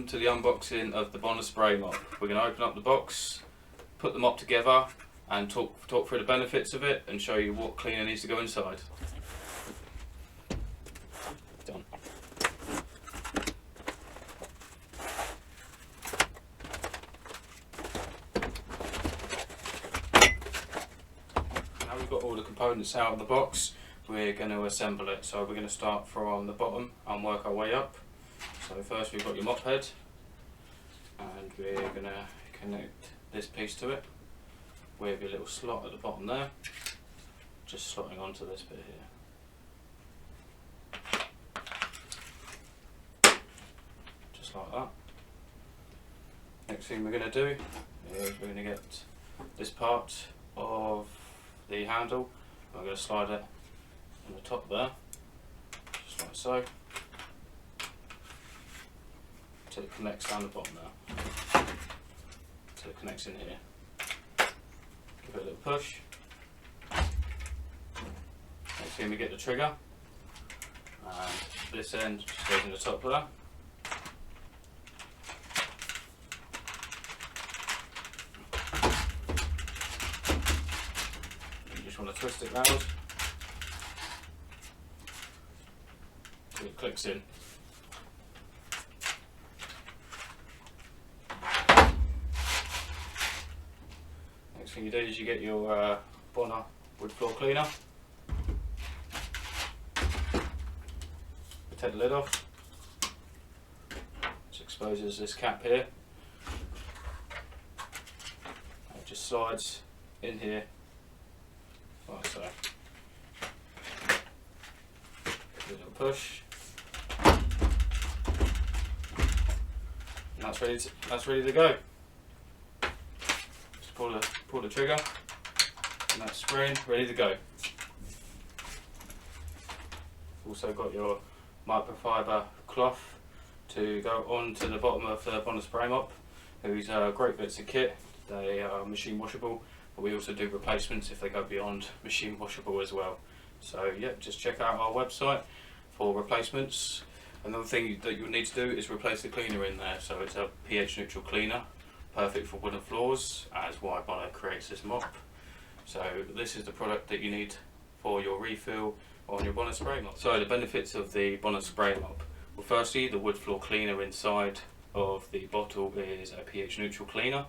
welcome to the unboxing of the Bona Spray Mop. We're going to open up the box, put the mop together and talk through the benefits of it and show you what cleaner needs to go inside. Done. Now we've got all the components out of the box, we're going to assemble it. So we're going to start from the bottom and work our way up. So first we've got your mop head, and we're going to connect this piece to it with your little slot at the bottom there, just slotting onto this bit here, just like that. Next thing we're going to do is we're going to get this part of the handle, I'm going to slide it on the top there, just like so, till it connects down the bottom there, till it connects in here. Give it a little push. Next thing we get the trigger, and this end just goes in the top there. You just want to twist it round till it clicks in. Next thing you do is you get your Bona wood floor cleaner. We take the lid off, which exposes this cap here. And it just slides in here like so. Give it a little push, and that's ready to go. Pull the trigger, and that's spraying, ready to go. Also got your microfiber cloth to go onto the bottom of the Bona Spray Mop. These are great bits of kit. They are machine washable, but we also do replacements if they go beyond machine washable as well. So yeah, just check out our website for replacements. Another thing that you'll need to do is replace the cleaner in there. So it's a pH neutral cleaner, perfect for wooden floors, as why Bona creates this mop. So this is the product that you need for your refill on your Bona Spray Mop. So the benefits of the Bona Spray Mop. Well, firstly, the wood floor cleaner inside of the bottle is a pH neutral cleaner,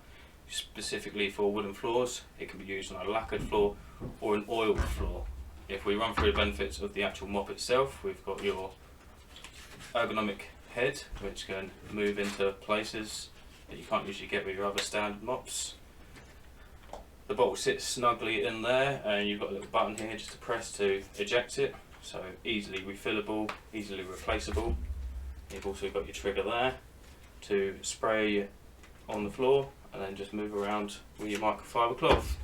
specifically for wooden floors. It can be used on a lacquered floor or an oiled floor. If we run through the benefits of the actual mop itself, we've got your ergonomic head, which can move into places that you can't usually get with your other standard mops. The bottle sits snugly in there, and you've got a little button here just to press to eject it, so easily refillable, easily replaceable. You've also got your trigger there to spray on the floor and then just move around with your microfiber cloth.